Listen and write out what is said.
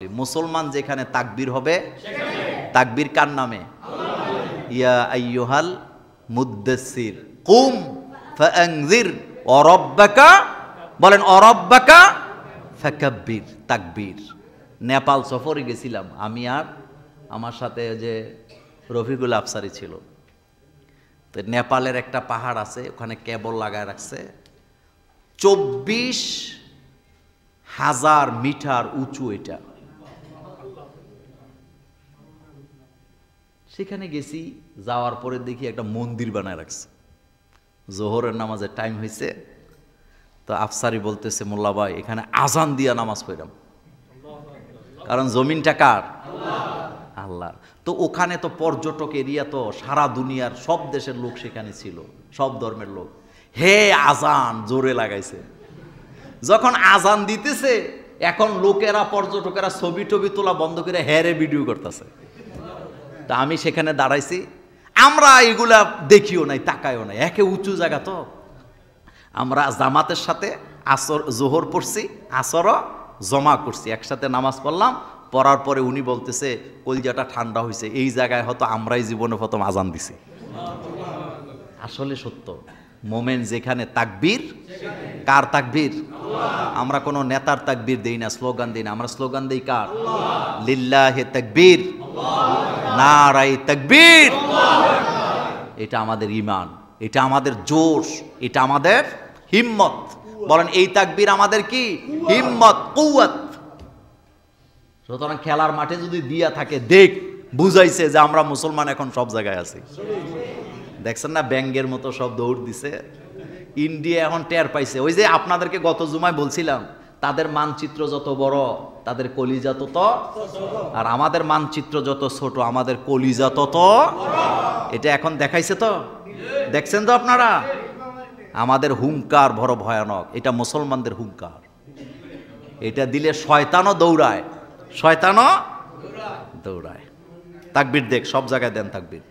মুসলমান যেখানে তাকবীর হবে তাকবীর কার নামে? ইয়া আইয়ুহাল মুদ্দাসসির কুম ফাআনযির ওয়া রাব্বাকা, বলেন ওয়া রাব্বাকা ফাকাব্বির। তাকবীর। নেপাল সফরে গেছিলাম আমি আর আমার সাথে যে রফিকুল আফসারি ছিল। তো নেপালের একটা পাহাড় আছে, ওখানে কেবল লাগায় রাখছে, 24,000 মিটার উঁচু এটা। সেখানে গেছি, যাওয়ার পরে দেখি একটা মন্দির বানায় রাখছে। জোহরের নামাজের টাইম হয়েছে, তো আফসারি বলতেছে মোল্লা ভাই এখানে আজান দিয়া নামাজ পড়লাম, কারণ জমিনটা কার? আল্লাহর। তো ওখানে তো পর্যটক এরিয়া, তো সারা দুনিয়ার সব দেশের লোক সেখানে ছিল, সব ধর্মের লোক। হে আজান জোরে লাগাইছে, যখন আজান দিতেছে এখন লোকেরা পর্যটকেরা ছবি টবি তোলা বন্ধ করে হেরে ভিডিও করতেছে। তা আমি সেখানে দাঁড়াইছি, আমরা এগুলা দেখিও নাই, তাকাইও নাই, একে উঁচু জায়গা। তো আমরা জামাতের সাথে আসর জোহর পড়ছি, আসরও জমা করছি, একসাথে নামাজ পড়লাম। পড়ার পরে উনি বলতেছে কলজাটা ঠান্ডা হয়েছে, এই জায়গায় হয়তো আমরাই জীবনে প্রথম আজান দিছি। আসলে সত্য, মোমেন যেখানে তাকবীর, কার তাকবীর? আমরা কোনো নেতার তাকবীর দেই না, স্লোগান দিই না, আমরা স্লোগান দেই কার? লিল্লাহি তাকবীর, নারায়ে তাকবীর। এটা আমাদের ঈমান, এটা আমাদের জোশ, এটা আমাদের হিম্মত। বলেন এই তাকবীর আমাদের কি? হিম্মত, কুওয়াত। সুতরাং খেলার মাঠে যদি দিয়া থাকে, দেখ বুঝাইছে যে আমরা মুসলমান এখন সব জায়গায় আছি। দেখছেন না ব্যাঙ্গের মতো সব দৌড় দিছে। ইন্ডিয়া এখন টের পাইছে। ওই যে আপনাদেরকে গত জুমায় বলছিলাম, তাদের মানচিত্র যত বড় তাদের কলিজা তত, আর আমাদের মানচিত্র যত ছোট আমাদের কলিজা তত। এটা এখন দেখাইছে তো, দেখছেন তো আপনারা? আমাদের হুঙ্কার বড় ভয়ানক, এটা মুসলমানদের হুঙ্কার। এটা দিলে শয়তানও দৌড়ায়, শয়তানও দৌড়ায়। তাকবীর দেখ, সব জায়গায় দেন তাকবীর।